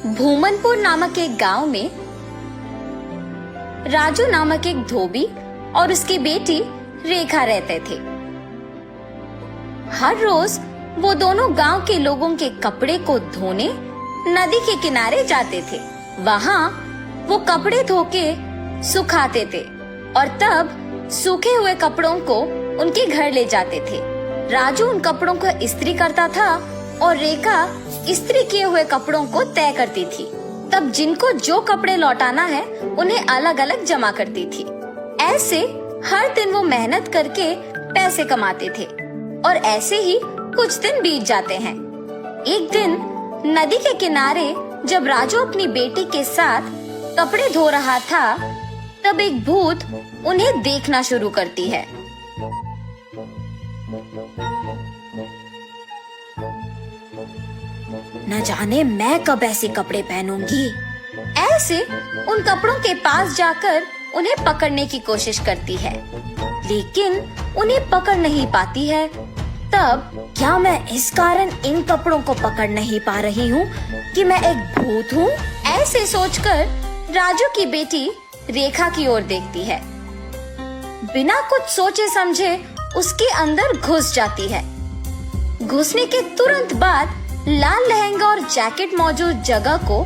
भूमनपुर नामक एक गांव में राजू नामक एक धोबी और उसकी बेटी रेखा रहते थे। हर रोज वो दोनों गांव के लोगों के कपड़े को धोने नदी के किनारे जाते थे। वहाँ वो कपड़े धो के सुखाते थे और तब सूखे हुए कपड़ों को उनके घर ले जाते थे। राजू उन कपड़ों को इस्त्री करता था और रेखा इस्त्री किए हुए कपड़ों को तय करती थी। तब जिनको जो कपड़े लौटाना है उन्हें अलग अलग जमा करती थी। ऐसे हर दिन वो मेहनत करके पैसे कमाते थे और ऐसे ही कुछ दिन बीत जाते हैं। एक दिन नदी के किनारे जब राजू अपनी बेटी के साथ कपड़े धो रहा था, तब एक भूत उन्हें देखना शुरू करती है। न जाने मैं कब ऐसे कपड़े पहनूंगी। ऐसे उन कपड़ों के पास जाकर उन्हें पकड़ने की कोशिश करती है, लेकिन उन्हें पकड़ नहीं पाती है। तब क्या मैं इस कारण इन कपड़ों को पकड़ नहीं पा रही हूँ कि मैं एक भूत हूँ? ऐसे सोचकर राजू की बेटी रेखा की ओर देखती है। बिना कुछ सोचे समझे उसके अंदर घुस जाती है। घुसने के तुरंत बाद लाल लहंगा और जैकेट मौजूद जगह को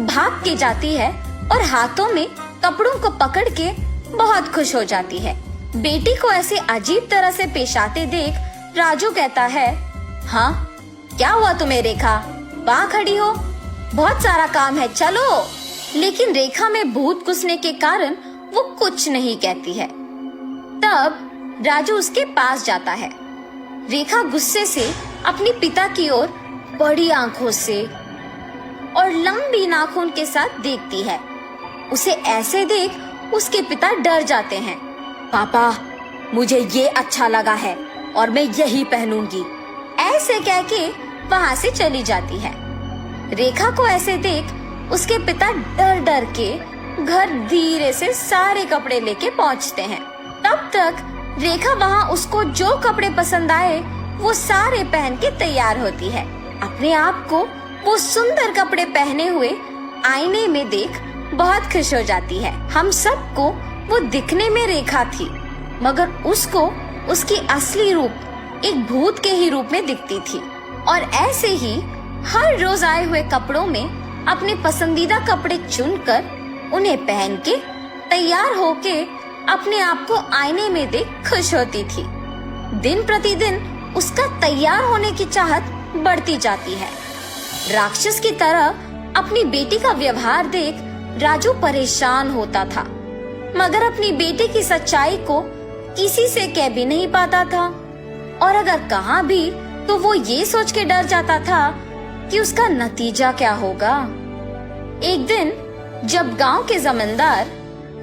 भाग के जाती है और हाथों में कपड़ों को पकड़ के बहुत खुश हो जाती है। बेटी को ऐसे अजीब तरह से पेश आते देख राजू कहता है, हाँ क्या हुआ तुम्हें रेखा? वहाँ खड़ी हो, बहुत सारा काम है, चलो। लेकिन रेखा में भूत घुसने के कारण वो कुछ नहीं कहती है। तब राजू उसके पास जाता है। रेखा गुस्से से अपनी पिता की ओर बड़ी आंखों से और लंबी नाखून के साथ देखती है। उसे ऐसे देख उसके पिता डर जाते हैं। पापा, मुझे ये अच्छा लगा है और मैं यही पहनूंगी, ऐसे कह के वहाँ से चली जाती है। रेखा को ऐसे देख उसके पिता डर डर के घर धीरे से सारे कपड़े लेके पहुँचते हैं। तब तक रेखा वहाँ उसको जो कपड़े पसंद आए वो सारे पहन के तैयार होती है। अपने आप को वो सुंदर कपड़े पहने हुए आईने में देख बहुत खुश हो जाती है। हम सबको वो दिखने में रेखा थी, मगर उसको उसकी असली रूप एक भूत के ही रूप में दिखती थी। और ऐसे ही हर रोज आए हुए कपड़ों में अपने पसंदीदा कपड़े चुनकर उन्हें पहन के तैयार होके अपने आप को आईने में देख खुश होती थी। दिन प्रतिदिन उसका तैयार होने की चाहत बढ़ती जाती है। राक्षस की तरह अपनी बेटी का व्यवहार देख राजू परेशान होता था, मगर अपनी बेटी की सच्चाई को किसी से कह भी नहीं पाता था, और अगर कहा भी तो वो ये सोच के डर जाता था कि उसका नतीजा क्या होगा। एक दिन जब गांव के जमींदार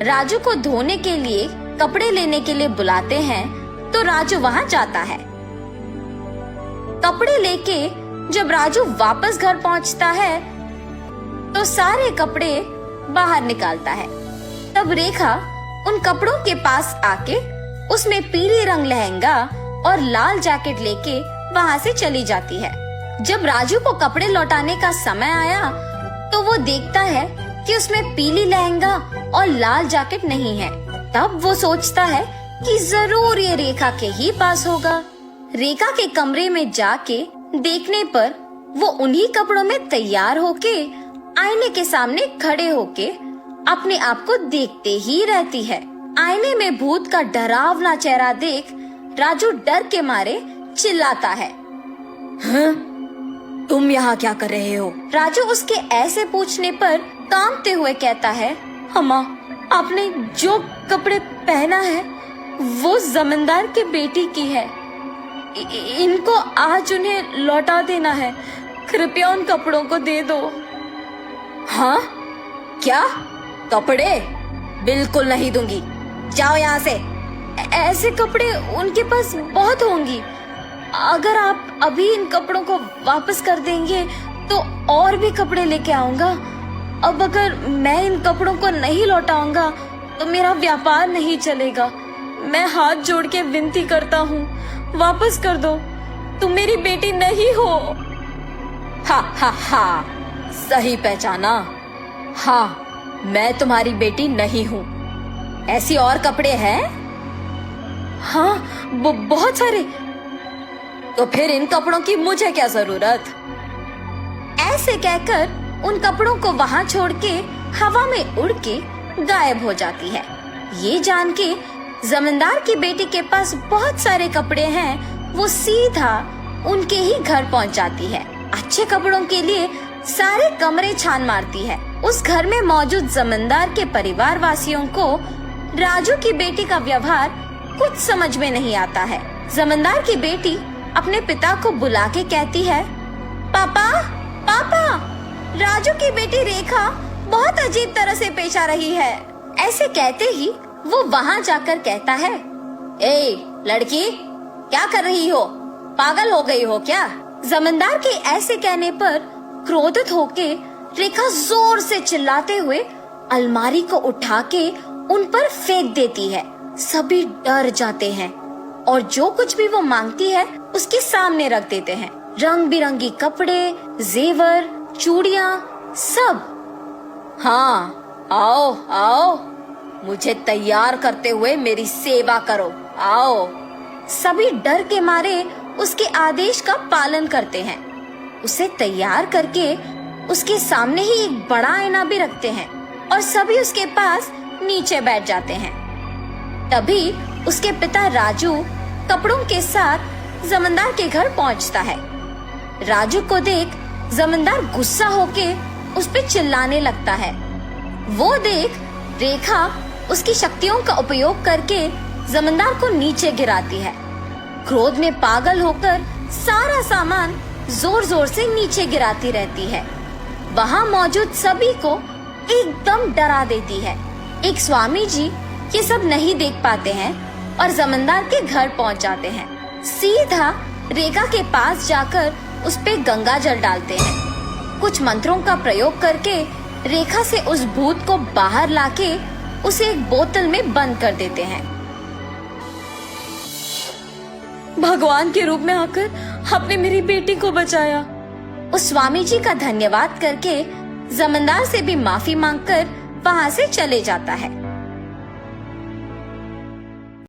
राजू को धोने के लिए कपड़े लेने के लिए बुलाते हैं, तो राजू वहाँ जाता है। कपड़े लेके जब राजू वापस घर पहुँचता है तो सारे कपड़े बाहर निकालता है। तब रेखा उन कपड़ों के पास आके उसमें पीले रंग लहंगा और लाल जैकेट लेके वहाँ से चली जाती है। जब राजू को कपड़े लौटाने का समय आया तो वो देखता है कि उसमें पीली लहंगा और लाल जैकेट नहीं है। तब वो सोचता है कि जरूर ये रेखा के ही पास होगा। रेखा के कमरे में जाके देखने पर वो उन्हीं कपड़ों में तैयार होके आईने के सामने खड़े होके अपने आप को देखते ही रहती है। आईने में भूत का डरावना चेहरा देख राजू डर के मारे चिल्लाता है, हाँ? तुम यहाँ क्या कर रहे हो? राजू उसके ऐसे पूछने पर कांपते हुए कहता है, अम्मा, आपने जो कपड़े पहना है वो जमींदार के बेटी की है। इनको आज उन्हें लौटा देना है, कृपया उन कपड़ों को दे दो। हाँ? क्या? कपड़े? बिल्कुल नहीं दूंगी, जाओ यहाँ से। ऐसे कपड़े उनके पास बहुत होंगी, अगर आप अभी इन कपड़ों को वापस कर देंगे तो और भी कपड़े लेके आऊंगा। अब अगर मैं इन कपड़ों को नहीं लौटाऊंगा तो मेरा व्यापार नहीं चलेगा। मैं हाथ जोड़ के विनती करता हूँ, वापस कर दो, तुम मेरी बेटी नहीं हो। हा हा हा, सही पहचाना। हाँ, मैं तुम्हारी बेटी नहीं हूँ। ऐसी और कपड़े हैं? हाँ, बहुत सारे। तो फिर इन कपड़ों की मुझे क्या जरूरत? ऐसे कहकर उन कपड़ों को वहां छोड़ के हवा में उड़ के गायब हो जाती है। ये जान के जमींदार की बेटी के पास बहुत सारे कपड़े हैं, वो सीधा उनके ही घर पहुंच जाती है। अच्छे कपड़ों के लिए सारे कमरे छान मारती है। उस घर में मौजूद जमींदार के परिवार वासियों को राजू की बेटी का व्यवहार कुछ समझ में नहीं आता है। जमींदार की बेटी अपने पिता को बुला के कहती है, पापा पापा, राजू की बेटी रेखा बहुत अजीब तरह से पेश आ रही है। ऐसे कहते ही वो वहाँ जाकर कहता है, ए लड़की, क्या कर रही हो? पागल हो गई हो क्या? जमींदार के ऐसे कहने पर क्रोधित होके रेखा जोर से चिल्लाते हुए अलमारी को उठा के उन पर फेंक देती है। सभी डर जाते हैं और जो कुछ भी वो मांगती है उसके सामने रख देते हैं। रंग बिरंगी कपड़े, जेवर, चूड़ियाँ, सब। हाँ, आओ आओ, मुझे तैयार करते हुए मेरी सेवा करो, आओ। सभी डर के मारे उसके आदेश का पालन करते हैं। उसे तैयार करके उसके सामने ही एक बड़ा आईना भी रखते हैं और सभी उसके पास नीचे बैठ जाते हैं। तभी उसके पिता राजू कपड़ों के साथ जमींदार के घर पहुंचता है। राजू को देख जमींदार गुस्सा होके उस पे चिल्लाने लगता है। वो देख रेखा उसकी शक्तियों का उपयोग करके जमींदार को नीचे गिराती है। क्रोध में पागल होकर सारा सामान जोर जोर से नीचे गिराती रहती है। वहाँ मौजूद सभी को एकदम डरा देती है। एक स्वामी जी ये सब नहीं देख पाते हैं और जमींदार के घर पहुँच जाते हैं। सीधा रेखा के पास जाकर उस पे गंगा जल डालते हैं। कुछ मंत्रों का प्रयोग करके रेखा से उस भूत को बाहर लाके उसे एक बोतल में बंद कर देते हैं। भगवान के रूप में आकर आपने मेरी बेटी को बचाया। उस स्वामी जी का धन्यवाद करके जमींदार से भी माफी मांगकर वहाँ से चले जाता है।